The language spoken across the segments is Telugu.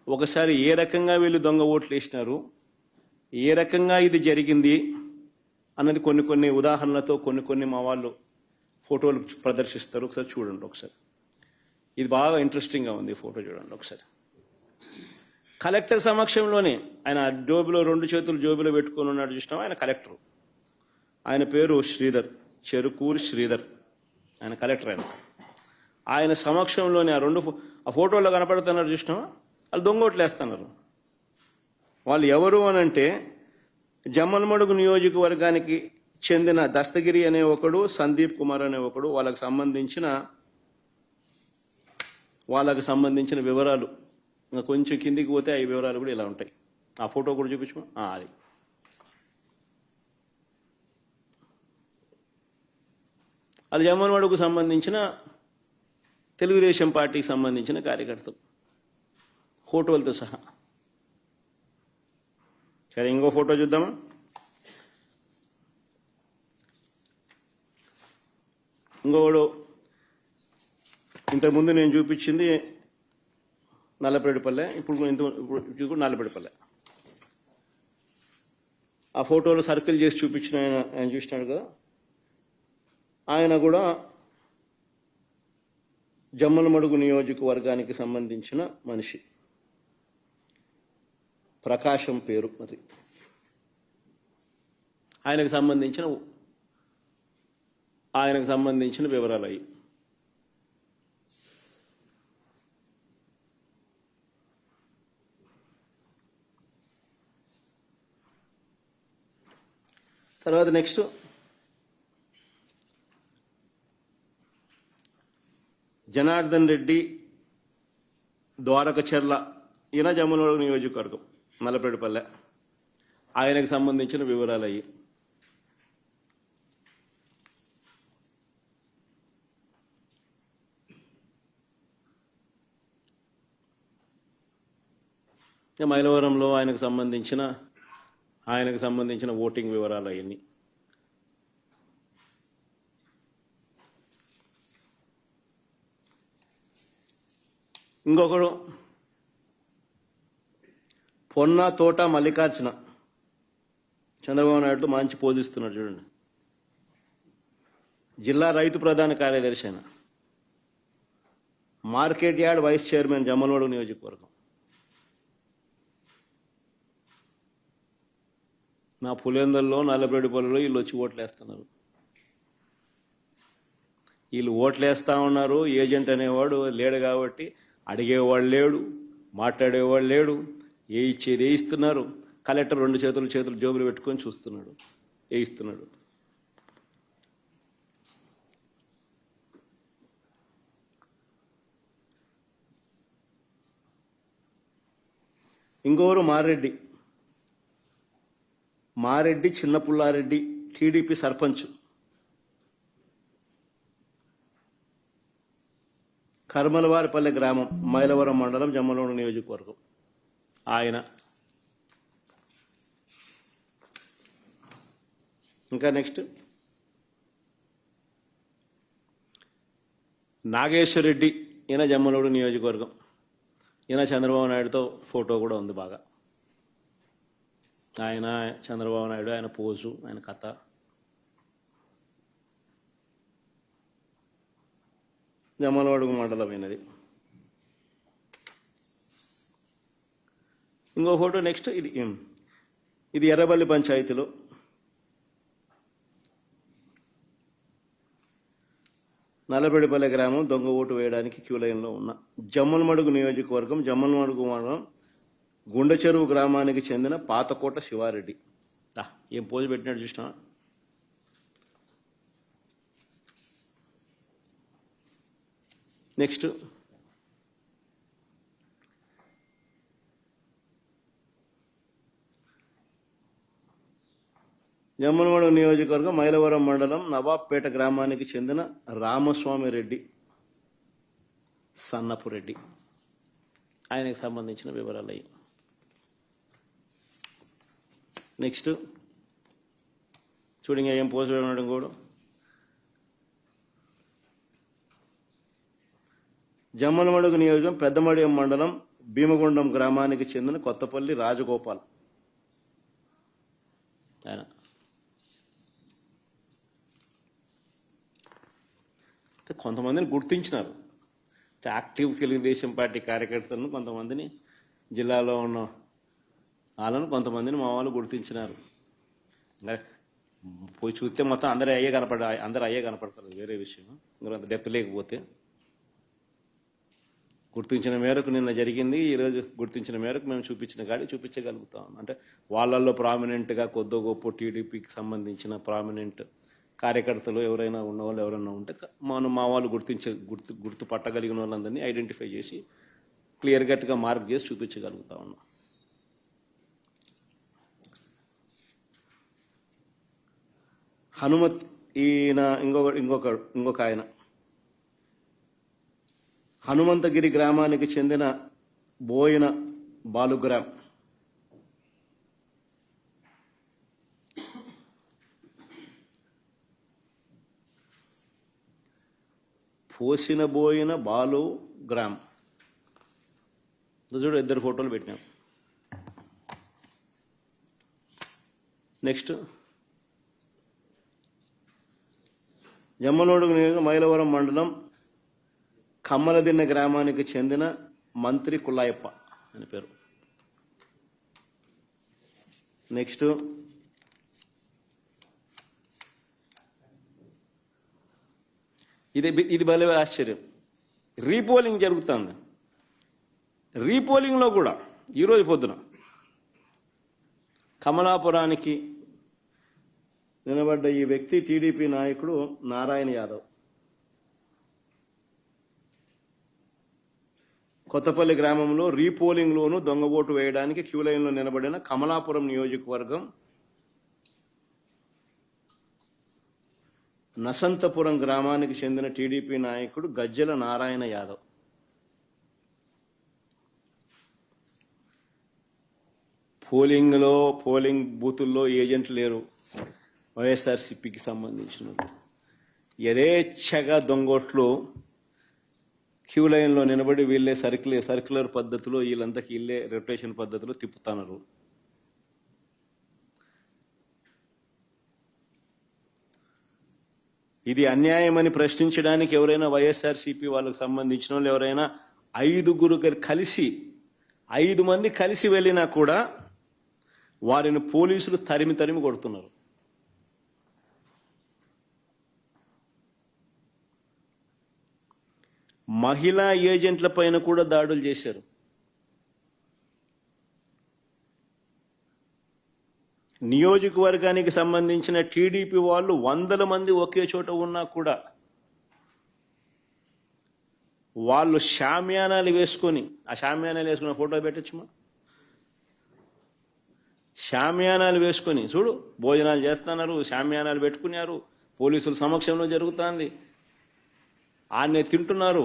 ఒకసారి ఏ రకంగా వీళ్ళు దొంగ ఓట్లు వేసినారు, ఏ రకంగా ఇది జరిగింది అన్నది కొన్ని కొన్ని ఉదాహరణలతో కొన్ని మా వాళ్ళు ఫోటోలు ప్రదర్శిస్తారు. ఒకసారి చూడండి. ఒకసారి ఇది బాగా ఇంట్రెస్టింగ్గా ఉంది. ఫోటో చూడండి ఒకసారి. కలెక్టర్ సమక్షంలోనే ఆయన జోబిలో 2 చేతులు జోబిలో పెట్టుకొని ఉన్నాడు చూసినాం. ఆయన కలెక్టర్. ఆయన పేరు శ్రీధర్, చెరుకూరి శ్రీధర్. ఆయన కలెక్టర్. ఆయన సమక్షంలోనే ఆ ఫోటోలో కనపడుతున్నారు చూసినామా, వాళ్ళు దొంగోట్లు వేస్తున్నారు. వాళ్ళు ఎవరు అనంటే జమ్మలమడుగు నియోజకవర్గానికి చెందిన దస్తగిరి అనే ఒకడు, సందీప్ కుమార్ అనే ఒకడు. వాళ్ళకు సంబంధించిన వివరాలు ఇంకా కొంచెం కిందికి పోతే ఆ వివరాలు కూడా ఇలా ఉంటాయి. ఆ ఫోటో కూడా చూపించమా. అది వాళ్ళు జమ్మలమడుగుకు సంబంధించిన తెలుగుదేశం పార్టీకి సంబంధించిన కార్యకర్తలు ఫోటోలతో సహా. సరే, ఇంకో ఫోటో చూద్దామా. ఇంకోడు ఇంతకుముందు నేను చూపించింది నల్లపరెడ్డిపల్లె, ఇప్పుడు నల్లపరెడ్డిపల్లె. ఆ ఫోటోలో సర్కిల్ చేసి చూపించిన ఆయన చూసినాడు కదా, ఆయన కూడా జమ్మలమడుగు నియోజకవర్గానికి సంబంధించిన మనిషి. ప్రకాశం పేరు మరి. ఆయనకు సంబంధించిన వివరాలు అయ్యి. తర్వాత నెక్స్ట్ జనార్దన్ రెడ్డి, ద్వారకచర్ల. ఈయన జమ్మలమడుగు నియోజకవర్గం, నల్లపరెడ్డిపల్లె. ఆయనకు సంబంధించిన వివరాలు అయ్యి. మైలవరంలో ఆయనకు సంబంధించిన ఓటింగ్ వివరాలు అవన్నీ. ఇంకొకడు పొన్న తోట మల్లికార్జున, చంద్రబాబు నాయుడుతో మంచి పోజిస్తున్నాడు చూడండి. జిల్లా రైతు ప్రధాన కార్యదర్శి అయిన, market yard vice chairman, Jammalamadugu నియోజకవర్గం. నా పులివెందుల్లో, నల్లపరెడ్డిపల్లిలో వీళ్ళు వచ్చి ఓట్లు వేస్తున్నారు. వీళ్ళు ఓట్లు వేస్తా ఉన్నారు. ఏజెంట్ అనేవాడు లేడు కాబట్టి అడిగేవాడు లేడు, మాట్లాడేవాడు లేడు. ఇచ్చేది వేయిస్తున్నారు. కలెక్టర్ 2 చేతులు జోబులు పెట్టుకొని చూస్తున్నాడు, వేయిస్తున్నాడు. ఇంకొకరు మారెడ్డి చిన్నపుల్లారెడ్డి, టీడీపీ సర్పంచ్, కర్మలవారిపల్లె గ్రామం, మైలవరం మండలం, జమ్మలమడుగు నియోజకవర్గం. ఆయన ఇంకా నెక్స్ట్ నాగేశ్వర్ రెడ్డి. ఈయన జమ్మలమడుగు నియోజకవర్గం. ఈయన చంద్రబాబు నాయుడుతో ఫోటో కూడా ఉంది బాగా. ఆయన చంద్రబాబు నాయుడు, ఆయన పోజు, ఆయన కథ. జమ్మలమడుగు మండలం అయినది. ఇంకో ఫోటో నెక్స్ట్. ఇది ఎర్రబల్లి పంచాయతీలో నల్లపరెడ్డిపల్లె గ్రామం. దొంగ ఓటు వేయడానికి క్యూ లైన్లో ఉన్న జమ్మలమడుగు నియోజకవర్గం, జమ్మలమడుగు మండలం, గుండెచెరువు గ్రామానికి చెందిన పాతకోట శివారెడ్డి. ఏం పోజు పెట్టినట్టు చూసినా. నెక్స్ట్ జమ్మలమడుగు నియోజకవర్గం, మైలవరం మండలం, నవాబ్పేట గ్రామానికి చెందిన రామస్వామి రెడ్డి, సన్నపురెడ్డి. ఆయనకు సంబంధించిన వివరాలు అయ్యి. నెక్స్ట్ చూడండి, ఏం పోస్ట్ ఉండడం కూడా. జమ్మలమడుగు నియోజకవర్గం, పెద్దమడియం మండలం, భీమగుండం గ్రామానికి చెందిన కొత్తపల్లి రాజగోపాల్ ఆయన. కొంతమందిని గుర్తించినారు, యాక్టివ్ తెలుగుదేశం పార్టీ కార్యకర్తలను, కొంతమందిని జిల్లాలో ఉన్న వాళ్ళను కొంతమందిని మా వాళ్ళు గుర్తించినారు. పోయి చూస్తే మొత్తం అందరూ అయ్యే కనపడతారు, వేరే విషయం. ఇందులో అంత డెప్త్ లేకపోతే గుర్తించిన మేరకు నిన్న జరిగింది, ఈరోజు గుర్తించిన మేరకు మేము చూపించిన కాడి చూపించగలుగుతాం. అంటే వాళ్ళల్లో ప్రామినెంట్గా కొద్దో గొప్ప టీడీపీకి సంబంధించిన ప్రామినెంట్ కార్యకర్తలు ఎవరైనా ఉన్నవాళ్ళు ఎవరైనా ఉంటే మా వాళ్ళు గుర్తుపట్టగలిగిన వాళ్ళందరినీ ఐడెంటిఫై చేసి క్లియర్ కట్గా మార్క్ చేసి చూపించగలుగుతా ఉన్నాం. హనుమత్ ఈయన ఇంకొక ఆయన హనుమంతగిరి గ్రామానికి చెందిన బోయిన బాలుగ్రామ్. పోసిన బోయిన బాలుగ్రామ్ చూడు, 2 ఫోటోలు పెట్టినాం. నెక్స్ట్ జమ్మలమడుగు నియోజకవర్గం మైలవరం మండలం కమ్మలదిన్న గ్రామానికి చెందిన మంత్రి కుల్లాయప్ప అని పేరు. నెక్స్ట్ ఇది భలే ఆశ్చర్యం. రీపోలింగ్ జరుగుతుంది. రీపోలింగ్లో కూడా ఈరోజు పొద్దున కమలాపురానికి నిలబడ్డ ఈ వ్యక్తి టీడీపీ నాయకుడు నారాయణ యాదవ్. కొత్తపల్లి గ్రామంలో రీపోలింగ్లోనూ దొంగ ఓటు వేయడానికి క్యూ లైన్లో నిలబడిన కమలాపురం నియోజకవర్గం నసంతపురం గ్రామానికి చెందిన టీడీపీ నాయకుడు గజ్జెల నారాయణ యాదవ్. పోలింగ్ బూతుల్లో ఏజెంట్లు లేరు, వైఎస్ఆర్సీపీకి సంబంధించిన యథేచ్ఛగా దొంగోట్లు క్యూ లైన్లో నిలబడి వీళ్ళే సర్క్యులర్ పద్ధతిలో వీళ్ళంతకి వీళ్ళే రొటేషన్ పద్ధతిలో తిప్పుతున్నారు. ఇది అన్యాయమని ప్రశ్నించడానికి ఎవరైనా వైఎస్ఆర్సీపీ వాళ్ళకు సంబంధించిన వాళ్ళు ఎవరైనా 5 మంది కలిసి వెళ్ళినా కూడా వారిని పోలీసులు తరిమి కొడుతున్నారు. మహిళా ఏజెంట్ల పైన కూడా దాడులు చేశారు. నియోజకవర్గానికి సంబంధించిన టీడీపీ వాళ్ళు 100 మంది ఒకే చోట ఉన్నా కూడా వాళ్ళు షామ్యానాలు వేసుకొని, ఆ షామ్యానాలు వేసుకున్న ఫోటో పెట్టచ్చుమా, షామ్యానాలు వేసుకొని చూడు భోజనాలు చేస్తున్నారు, షామ్యానాలు పెట్టుకున్నారు, పోలీసుల సమక్షంలో జరుగుతుంది, ఆన్నే తింటున్నారు.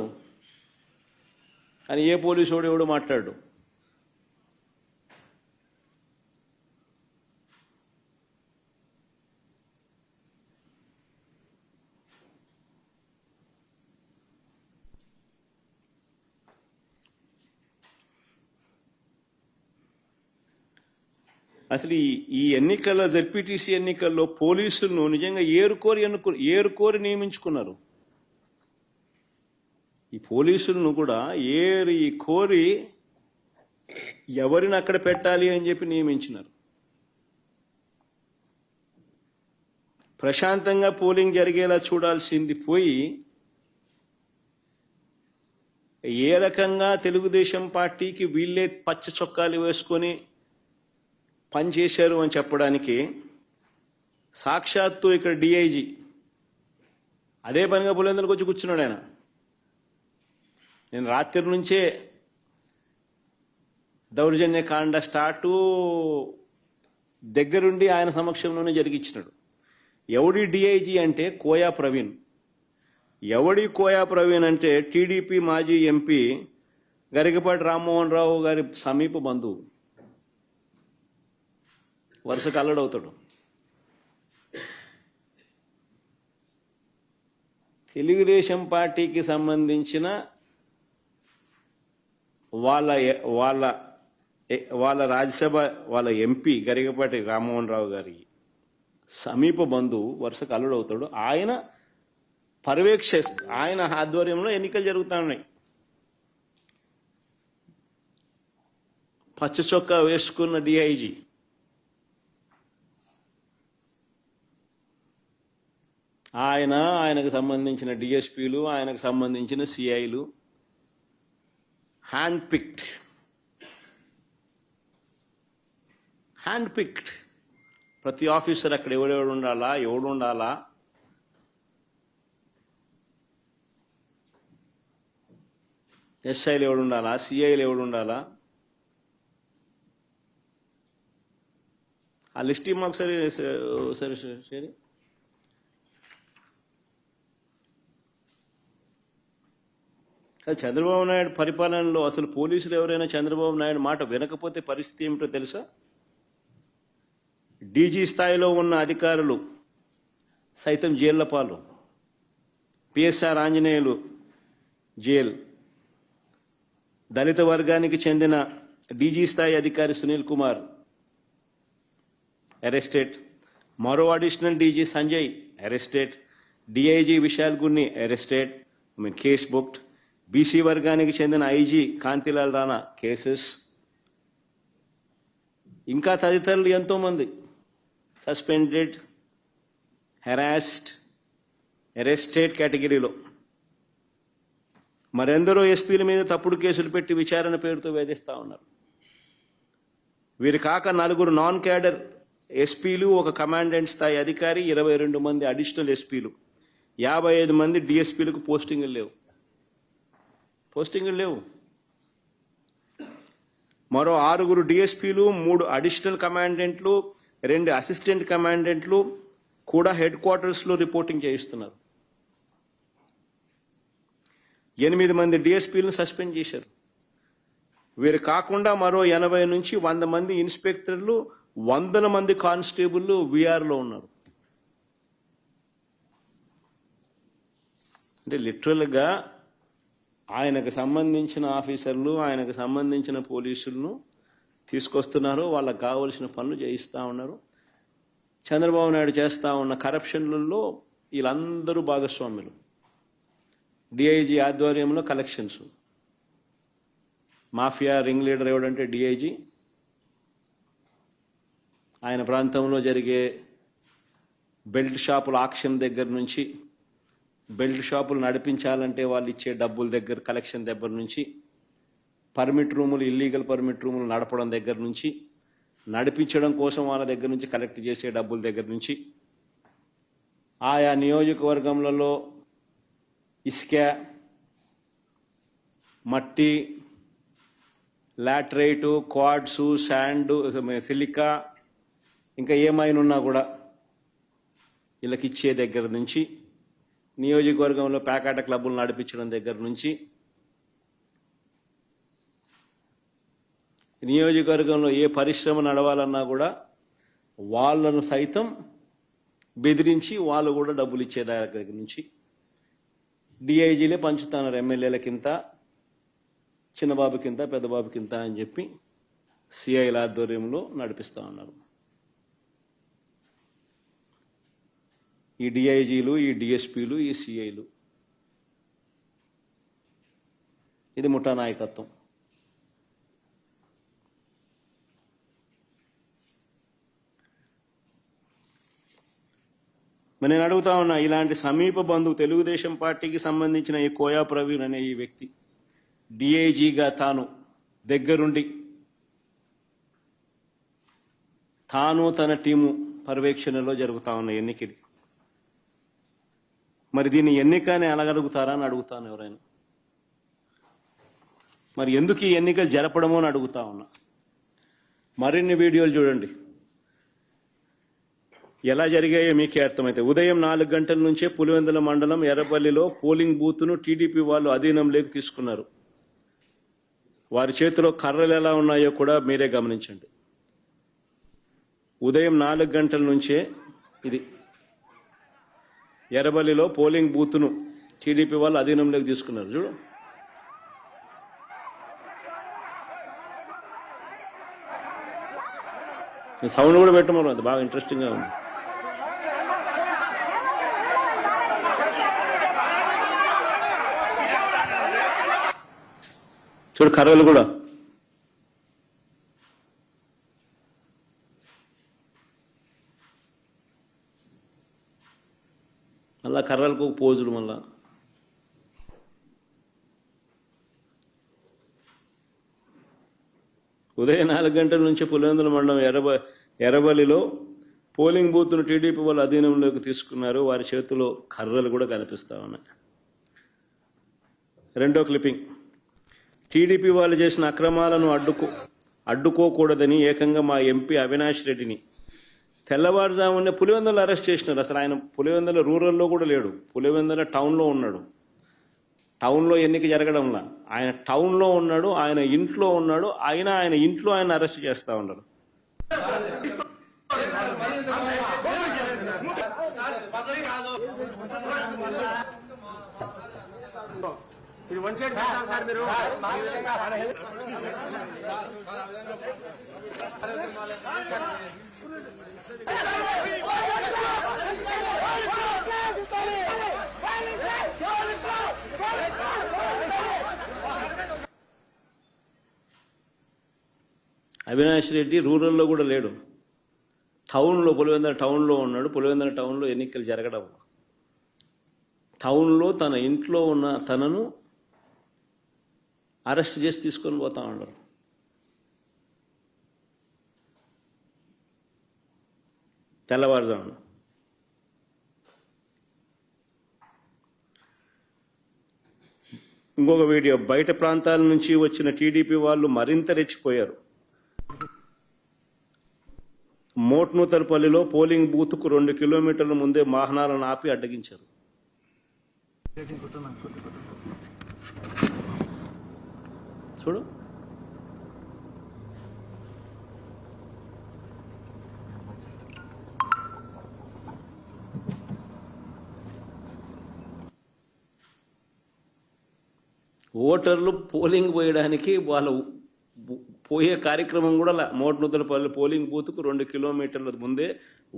కానీ ఏ పోలీసు వాడు ఎవడు మాట్లాడు. అసలు ఈ ఎన్నికల జెడ్పీటీసీ ఎన్నికల్లో పోలీసులను నిజంగా ఏరుకోరి నియమించుకున్నారు. ఈ పోలీసులను కూడా కోరి ఎవరిని అక్కడ పెట్టాలి అని చెప్పి నియమించినారు. ప్రశాంతంగా పోలింగ్ జరిగేలా చూడాల్సింది పోయి ఏ రకంగా తెలుగుదేశం పార్టీకి వీళ్ళే పచ్చ చొక్కాలు వేసుకొని పనిచేశారు అని చెప్పడానికి సాక్షాత్తు ఇక్కడ డిఐజీ అదే పనిగా పులివెందులకు వచ్చి కూర్చున్నాడు. ఆయన నేను రాత్రి నుంచే దౌర్జన్యకాండ స్టార్టు దగ్గరుండి ఆయన సమక్షంలోనే జరిగించినాడు. ఎవడి డిఐజీ అంటే కోయా ప్రవీణ్. కోయా ప్రవీణ్ అంటే టీడీపీ మాజీ ఎంపీ గరికపాటి రామ్మోహన్ రావు గారి సమీప బంధువు, వరుసకు అల్లడవుతాడు. తెలుగుదేశం పార్టీకి సంబంధించిన వాళ్ళ వాళ్ళ వాళ్ళ రాజ్యసభ వాళ్ళ ఎంపీ గరికపాటి రామ్మోహన్ రావు గారి సమీప బంధువు వరుసకు అల్లుడవుతాడు. ఆయన ఆయన ఆధ్వర్యంలో ఎన్నికలు జరుగుతూ ఉన్నాయి. పచ్చ చొక్కా వేసుకున్న డిఐజీ ఆయనకు సంబంధించిన డిఎస్పీలు, ఆయనకు సంబంధించిన సిఐలు హ్యాండ్ పిక్డ్ ప్రతి ఆఫీసర్ అక్కడ ఎవడు ఉండాలా, ఎస్ఐలు ఎవడు ఉండాలా, సిఐలు ఎవడు ఉండాలా, ఆ లిస్ట్ మాకు సరే చంద్రబాబు నాయుడు పరిపాలనలో అసలు పోలీసులు ఎవరైనా చంద్రబాబు నాయుడు మాట వినకపోతే పరిస్థితి ఏమిటో తెలుసా? డీజీ స్థాయిలో ఉన్న అధికారులు సైతం జైళ్ల పాలు. పిఎస్ఆర్ ఆంజనేయులు జైలు, దళిత వర్గానికి చెందిన డీజీ స్థాయి అధికారి సునీల్ కుమార్ అరెస్టెడ్, మరో additional DG Sanjay arrested, DIG Vishal Gunni arrested, case booked, BC వర్గానికి చెందిన ఐజీ కాంతిలాల్ రాణా కేసెస్, ఇంకా తదితరులు ఎంతో మంది సస్పెండెడ్, హెరాస్డ్, అరెస్టెడ్ కేటగిరీలో. మరెందరో ఎస్పీల మీద తప్పుడు కేసులు పెట్టి విచారణ పేరుతో వేధిస్తా ఉన్నారు. వీరు కాక 4 నాన్ క్యాడర్ ఎస్పీలు, ఒక కమాండెంట్ స్థాయి అధికారి, 22 మంది అడిషనల్ ఎస్పీలు, 55 మంది డిఎస్పీలకు పోస్టింగులు లేవు. మరో 6 డిఎస్పీలు, 3 అడిషనల్ కమాండెంట్లు, 2 అసిస్టెంట్ కమాండెంట్లు కూడా హెడ్ క్వార్టర్స్లో రిపోర్టింగ్ చేయిస్తున్నారు. 8 మంది డిఎస్పీలను సస్పెండ్ చేశారు. వీరు కాకుండా మరో 80 నుంచి 100 మంది ఇన్స్పెక్టర్లు, 100 మంది కానిస్టేబుల్లు వీఆర్లో ఉన్నారు. అంటే లిటరల్గా ఆయనకు సంబంధించిన ఆఫీసర్లు, ఆయనకు సంబంధించిన పోలీసులను తీసుకొస్తున్నారు, వాళ్ళకు కావలసిన పనులు చేయిస్తూ ఉన్నారు. చంద్రబాబు నాయుడు చేస్తూ ఉన్న కరప్షన్లలో వీళ్ళందరూ భాగస్వాములు. డిఐజీ ఆధ్వర్యంలో కలెక్షన్స్, మాఫియా రింగ్ లీడర్ ఎవడంటే డిఐజీ. ఆయన ప్రాంతంలో జరిగే బెల్ట్ షాపుల ఆక్షన్ దగ్గర నుంచి, బెల్ట్ షాపులు నడిపించాలంటే వాళ్ళు ఇచ్చే డబ్బుల దగ్గర కలెక్షన్ దగ్గర నుంచి, పర్మిట్ రూములు, ఇల్లీగల్ పర్మిట్ రూములు నడపడం దగ్గర నుంచి, నడిపించడం కోసం వాళ్ళ దగ్గర నుంచి కలెక్ట్ చేసే డబ్బుల దగ్గర నుంచి, ఆయా నియోజకవర్గంలో ఇసుక, మట్టి, లాటరైటు, క్వాడ్సు, శాండ్, సిలికా, ఇంకా ఏమైనా ఉన్నా కూడా వీళ్ళకి ఇచ్చే దగ్గర నుంచి, నియోజకవర్గంలో ప్యాకాట క్లబ్బులు నడిపించడం దగ్గర నుంచి, నియోజకవర్గంలో ఏ పరిశ్రమ నడవాలన్నా కూడా వాళ్ళను సైతం బెదిరించి వాళ్ళు కూడా డబ్బులు ఇచ్చే దగ్గర నుంచి డిఐజీలే పంచుతున్నారు. ఎమ్మెల్యేలకింత, చిన్నబాబుకింత, పెద్దబాబుకింత అని చెప్పి సిఐల ఆధ్వర్యంలో నడిపిస్తూ ఉన్నారు. ఈ డిఐజీలు, ఈ డిఎస్పీలు, ఈ సిఐలు, ఇది ముఠా నాయకత్వం. మరి నేను అడుగుతా ఉన్నా, ఇలాంటి సమీప బంధువు తెలుగుదేశం పార్టీకి సంబంధించిన ఈ కోయా ప్రవీణ్ అనే ఈ వ్యక్తి డిఐజీగా తాను దగ్గరుండి తాను తన టీము పర్యవేక్షణలో జరుగుతా ఉన్న ఎన్నికలు, మరి దీన్ని ఎన్నికని అనగలుగుతారా అని అడుగుతాను ఎవరైనా. మరి ఎందుకు ఈ ఎన్నికలు జరపడమో అని అడుగుతా ఉన్నా. మరిన్ని వీడియోలు చూడండి, ఎలా జరిగాయో మీకే అర్థమైతే. ఉదయం 4 గంటల నుంచే పులివెందుల మండలం ఎర్రపల్లిలో పోలింగ్ బూత్ను టీడీపీ వాళ్ళు అధీనంలోకి తీసుకున్నారు. వారి చేతిలో కర్రలు ఎలా ఉన్నాయో కూడా మీరే గమనించండి. ఉదయం 4 గంటల నుంచే ఇది ఎర్రబల్లిలో పోలింగ్ బూత్ను టీడీపీ వాళ్ళు అధీనంలోకి తీసుకున్నారు. చూడు, సౌండ్ కూడా పెట్టమని అది బాగా ఇంట్రెస్టింగ్గా ఉంది. చూడు కర్రలు కూడా మళ్ళా కర్రలకు పోజులు మళ్ళా ఉదయం 4 గంటల నుంచి పులివెందుల మండలం ఎర్రబల్లిలో పోలింగ్ బూత్ను టీడీపీ వాళ్ళు అధీనంలోకి తీసుకున్నారు. వారి చేతిలో కర్రలు కూడా కనిపిస్తా ఉన్నాయి. రెండో క్లిప్పింగ్. టీడీపీ వాళ్ళు చేసిన అక్రమాలను అడ్డుకోకూడదని ఏకంగా మా ఎంపీ అవినాష్ రెడ్డిని తెల్లవారుజామునే పులివెందులు అరెస్ట్ చేసినారు. అసలు ఆయన పులివెందుల రూరల్లో కూడా లేడు, పులివెందుల టౌన్లో ఉన్నాడు. టౌన్లో ఎన్నిక జరగడంలా ఆయన టౌన్లో ఉన్నాడు, ఆయన ఇంట్లో ఉన్నాడు. ఆయన ఇంట్లో ఆయన అరెస్ట్ చేస్తా ఉన్నాడు. ఇది వన్ సైడ్ సార్ మీరు అవినాష్ రెడ్డి రూరల్లో కూడా లేడు, టౌన్లో పులివెందుల టౌన్లో ఉన్నాడు. పులివెందుల టౌన్లో ఎన్నికలు జరగడం, టౌన్లో తన ఇంట్లో ఉన్న తనను అరెస్ట్ చేసి తీసుకొని పోతా ఉన్నారు. తెల్లవారుజామున ఇంకొక వీడియో. బయట ప్రాంతాల నుంచి వచ్చిన టీడీపీ వాళ్ళు మరింత రెచ్చిపోయారు. మోట్నూతలపల్లిలో పోలింగ్ బూత్కు 2 కిలోమీటర్ల ముందే వాహనాలను ఆపి అడ్డగించారు. చూడు ఓటర్లు పోలింగ్ పోయడానికి వాళ్ళ పోయే కార్యక్రమం కూడా మోట్నూతలపల్లి పోలింగ్ బూత్కు 2 కిలోమీటర్ల ముందే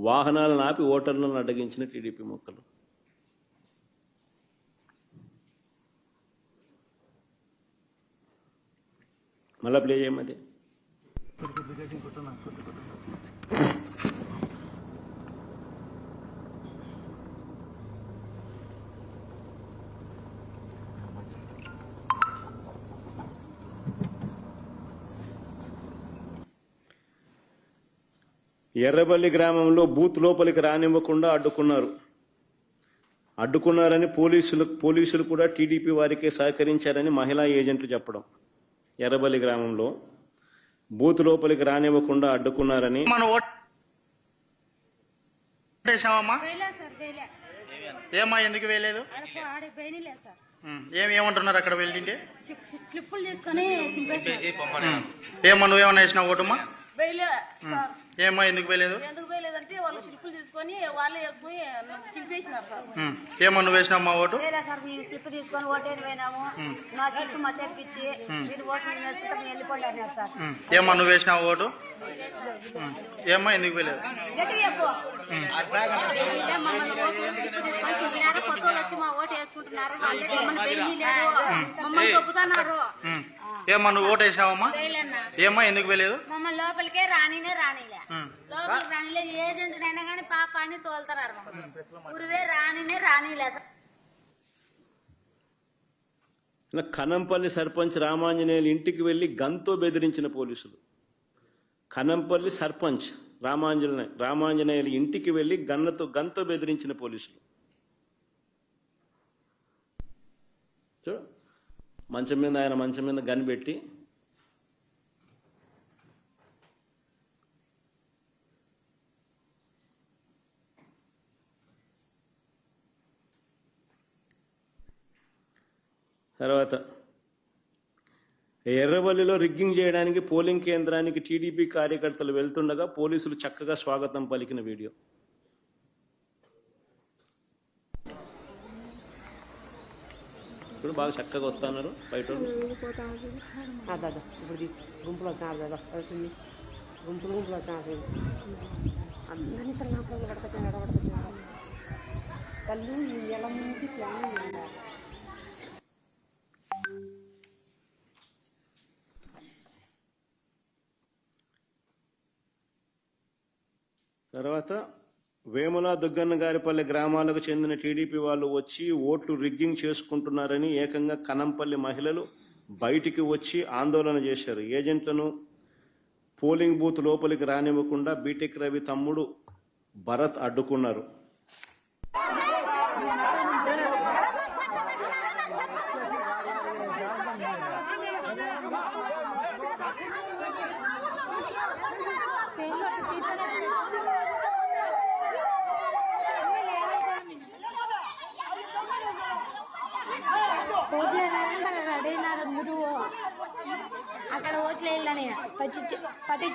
వాహనాలను ఆపి ఓటర్లను అడ్డగించిన టీడీపీ మొక్కలు. మళ్ళా ప్లే చేయమది. ఎర్రబల్లి గ్రామంలో బూత్ లోపలికి రానివ్వకుండా అడ్డుకున్నారని పోలీసులు కూడా టీడీపీ వారికే సహకరించారని మహిళా ఏజెంట్లు చెప్పడం. ఎర్రబల్లి గ్రామంలో బూత్ లోపలికి రానివ్వకుండా అడ్డుకున్నారని. ఏమా ఎందుకు వేయలేదు? ఏమంటున్నారు అక్కడ వెళ్ళింటే? ఏమా నువ్వేమన్నా వేసినావు ఓటమ్మా? ఏమా ఎందుకు వేయలేదు? వాళ్ళు స్లిప్పులు తీసుకొని వాళ్ళే వేసుకుని చింపేసినారు సార్. ఏమో నువ్వు వేసినావు ఓటు? సార్ మేము స్లిప్ తీసుకొని ఓటేని పోయినాము, మా స్లిప్ మా చేతికి ఇచ్చి మీరు ఓటు మేము వేసుకుంటే మేము వెళ్ళిపోండి అన్నారు సార్. ఏమో నువ్వు వేసినావు ఓటు? ఏమా ఎందుకు వేయలేదు? కొత్త వాళ్ళు వచ్చి మా ఓటు వేసుకుంటున్నారు, మమ్మల్ని వేయలేదు, మమ్మల్ని తొక్కుతున్నారు. ఏమా నువ్వు ఓటు వేసినావమ్మా? ఏమా ఎందుకు వేయలేదు? మమ్మల్ని లోపలికే రానిలే లోపలికి రానిలే. ఏజెంట్ అయినా కానీ పాపాన్ని తోలుతారు, ఊరివే రానిలే. కనంపల్లి సర్పంచ్ రామాంజనేయులు ఇంటికి వెళ్లి గన్తో బెదిరించిన పోలీసులు. కనంపల్లి సర్పంచ్ రామాంజనేయులు ఇంటికి వెళ్లి గన్తో బెదిరించిన పోలీసులు. చూడు ఆయన మంచం మీద గన్ పెట్టి తర్వాత ఎర్రబల్లిలో రిగ్గింగ్ చేయడానికి పోలింగ్ కేంద్రానికి టీడీపీ కార్యకర్తలు వెళ్తుండగా పోలీసులు చక్కగా స్వాగతం పలికిన వీడియో. ఇప్పుడు బాగా చక్కగా వస్తున్నారు బయట. గుంపులు గుంపులు వచ్చాను అందరినీ ఇక్కడ నాకు ఎడబడుతున్నాడు కళ్ళు ఎలా ముందు ప్లాన్ చేయాలి. తర్వాత వేముల దుగ్గన్న గారిపల్లి గ్రామాలకు చెందిన టీడీపీ వాళ్ళు వచ్చి ఓట్లు రిగ్గింగ్ చేసుకుంటున్నారని ఏకంగా కనంపల్లి మహిళలు బయటికి వచ్చి ఆందోళన చేశారు. ఏజెంట్లను పోలింగ్ బూత్ లోపలికి రానివ్వకుండా బీటెక్ రవి తమ్ముడు భరత్ అడ్డుకున్నారు. అక్కడ ఓట్లు వేయాలని పట్టు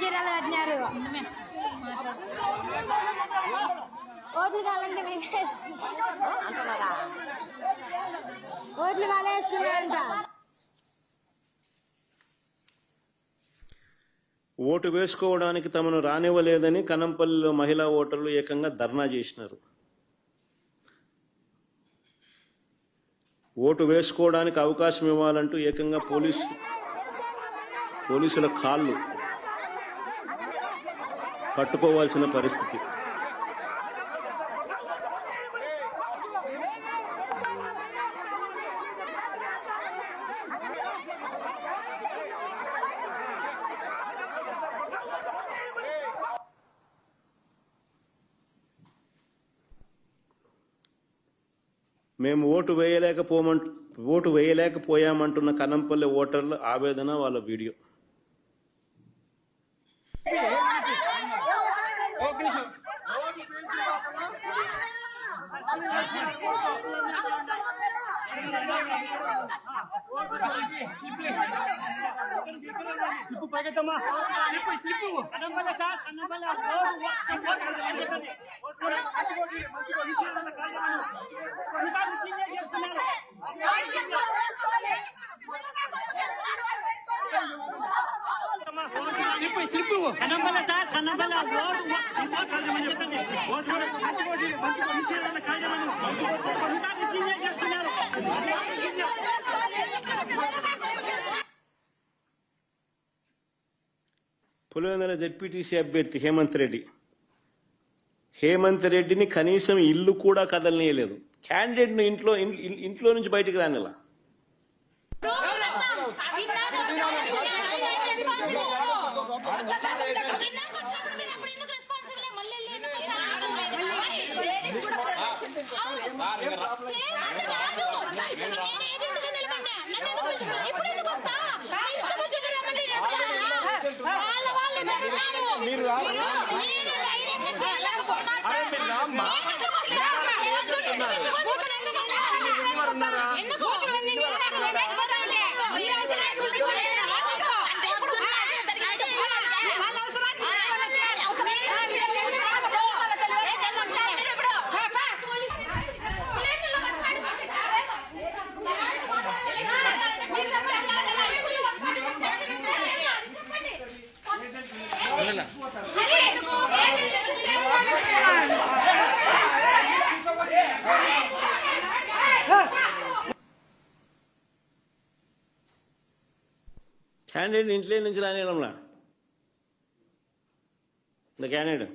చీరలు కట్టినారు. ఓట్లు కావాలంటే మేమే ఓట్లు వాళ్ళే వేసుకున్నారంట. ఓటు వేసుకోవడానికి తమను రానివ్వలేదని కనంపల్లిలో మహిళా ఓటర్లు ఏకంగా ధర్నా చేసినారు. ఓటు వేసుకోవడానికి అవకాశం ఇవ్వాలంటూ ఏకంగా పోలీసుల కాళ్ళు పట్టుకోవాల్సిన పరిస్థితి. మేము ఓటు వేయలేకపోయామంటున్న కనంపల్లి ఓటర్ల ఆవేదన, వాళ్ళ వీడియో. పులివెందుల జెడ్పీటీసీ అభ్యర్థి హేమంత్ రెడ్డిని కనీసం ఇల్లు కూడా కదలనీయలేదు. క్యాండిడేట్ను ఇంట్లో నుంచి బయటికి రానిలా. క్యాండిడేట్ ఇంట్లో నుంచి రానివ్వడంలా క్యాండిడేట్.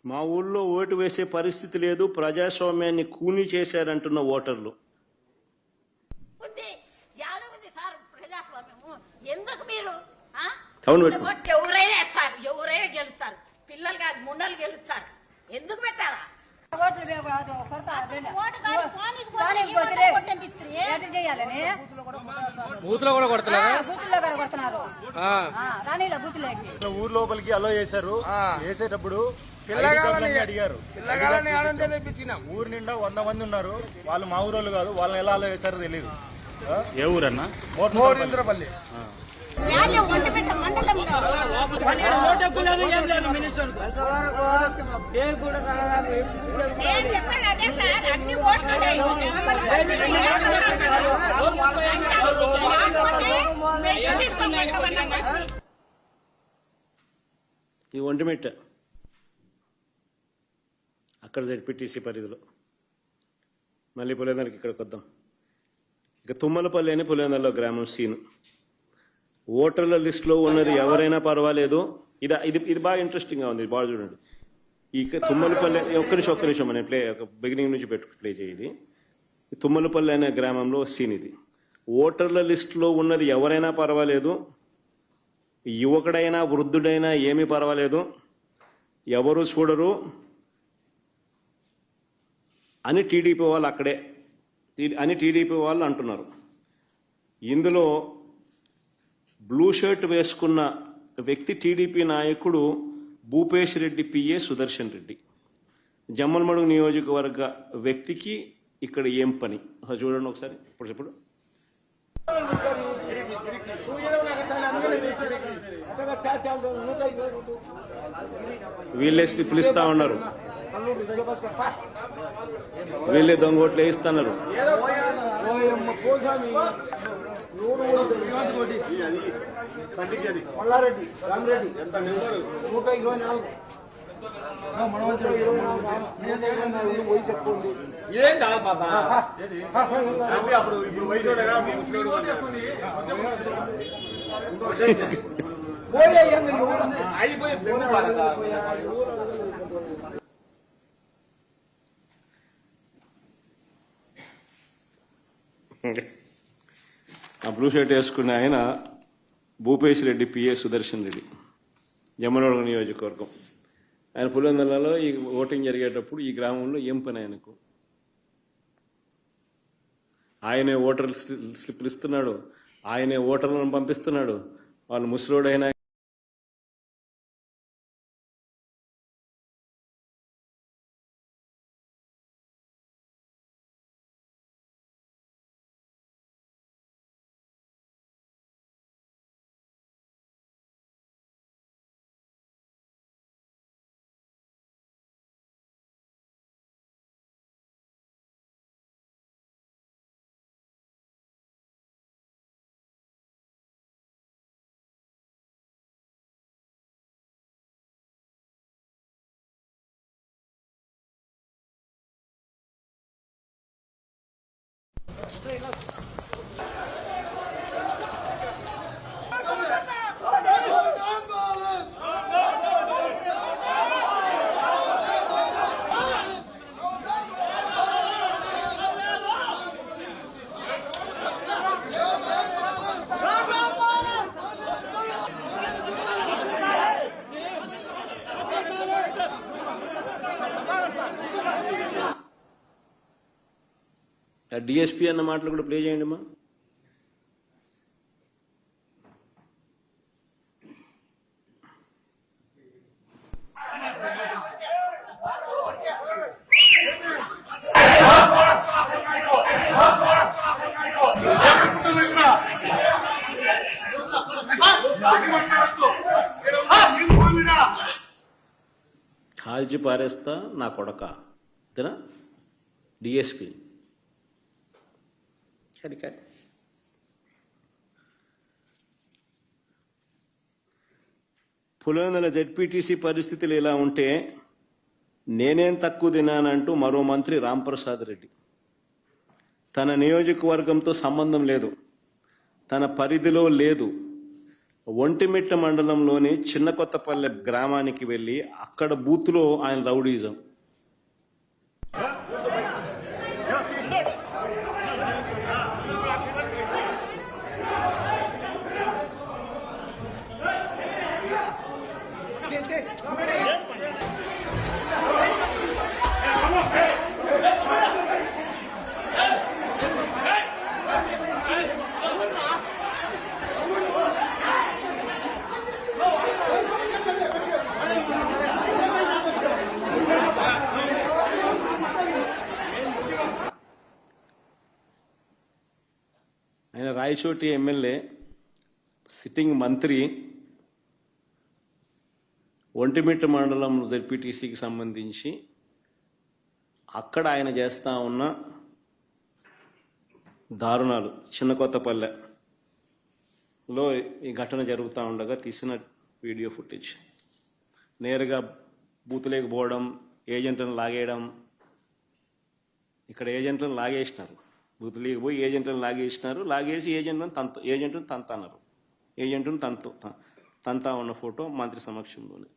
మా ఊళ్ళో ఓటు వేసే పరిస్థితి లేదు, ప్రజాస్వామ్యాన్ని కూని చేశారంటున్న ఓటర్లు. ఎందుకు మీరు ఎవరైనా వేస్తారు, ఎవరైనా గెలుస్తారు, పిల్లలు కాదు ముండలు గెలుస్తారు, ఎందుకు పెట్టారా? ఊరు లోపలికి అలో చేశారు. వేసేటప్పుడు అడిగారు. ఊరు నిండా 100 మంది ఉన్నారు. వాళ్ళు మా ఊరోళ్ళు కాదు. వాళ్ళని ఎలా అలో చేశారో తెలియదు. ఏ ఊరన్నా? మోరింద్రపల్లి. చెప్పాను అదే సార్, అన్ని ఓట్లు ఈ ఒంటిమిట్ట అక్కడ జెడ్పీటీసీ పరిధిలో. మళ్ళీ పులివెందులకి ఇక్కడికి వద్దాం. ఇక తుమ్మలపల్లి అని పులివెందులలో గ్రామం సీను. ఓటర్ల లిస్టులో ఉన్నది ఎవరైనా పర్వాలేదు. ఇది బాగా ఇంట్రెస్టింగ్గా ఉంది, బాగా చూడండి. ఇక తుమ్మలపల్లి ఒక్క నిమిషం మనం బిగినింగ్ నుంచి ప్లే చేయాలి. తుమ్మలపల్లి అనే గ్రామంలో సీన్ ఇది. ఓటర్ల లిస్టులో ఉన్నది ఎవరైనా పర్వాలేదు, యువకుడైనా వృద్ధుడైనా ఏమీ పర్వాలేదు, ఎవరు చూడరు అని టీడీపీ వాళ్ళు అంటున్నారు. ఇందులో బ్లూ షర్ట్ వేసుకున్న వ్యక్తి టీడీపీ నాయకుడు భూపేష్ రెడ్డి పిఏ సుదర్శన్ రెడ్డి. జమ్మలమడుగు నియోజకవర్గ వ్యక్తికి ఇక్కడ ఏం పని చూడండి ఒకసారి. ఇప్పుడు వీళ్ళే స్లిప్లు ఇస్తా ఉన్నారు, వీళ్ళే దొంగ ఓట్లు వేయిస్తున్నారు. మల్లారెడ్డి రామరెడ్డి 124 వయసు ఎక్కువ ఉంది. ఏం కాదు బాబా, అప్పుడు ఇప్పుడు వయసు అయిపోయి ఆ బ్లూ షర్ట్ వేసుకున్న ఆయన భూపేష్ రెడ్డి పిఏ సుదర్శన్ రెడ్డి, జమ్మలమడుగు నియోజకవర్గం. ఆయన పులివెందులలో ఈ ఓటింగ్ జరిగేటప్పుడు ఈ గ్రామంలో ఏం పని ఆయనకు? ఆయనే ఓటర్ స్లిప్లు ఇస్తున్నాడు, ఆయనే ఓటర్లను పంపిస్తున్నాడు. వాళ్ళు ముసలోడైనా డిఎస్పీ అన్న మాటలు కూడా ప్లే చేయండి అమ్మా. కాల్చి పారేస్తా నా కొడక అంతేనా డిఎస్పీ. పులివెందుల జెడ్పీటీసీ పరిస్థితులు ఇలా ఉంటే నేనేం తక్కువ తిన్నానంటూ మరో మంత్రి రాంప్రసాద్ రెడ్డి. తన నియోజకవర్గంతో సంబంధం లేదు, తన పరిధిలో లేదు. ఒంటిమిట్ట మండలంలోని చిన్న కొత్తపల్లె గ్రామానికి వెళ్ళి అక్కడ బూత్లో ఆయన రౌడీజం. ఆయన రాయచోటి ఎమ్మెల్యే, సిట్టింగ్ మంత్రి, ఒంటిమిట్ట మండలం జెడ్పీటీసీకి సంబంధించి అక్కడ ఆయన చేస్తా ఉన్న దారుణాలు చిన్న కొత్తపల్లెలో ఈ ఘటన జరుగుతూ ఉండగా తీసిన వీడియో ఫుటేజ్. నేరుగా బూతులేకి పోవడం, ఏజెంట్లను లాగేయడం. ఇక్కడ ఏజెంట్లను లాగేసినారు, బూతులేకి పోయి ఏజెంట్లను లాగేసినారు. లాగేసి ఏజెంట్ను తంతన్నారు. ఏజెంట్ను తంతా ఉన్న ఫోటో మంత్రి సమక్షంలోనే.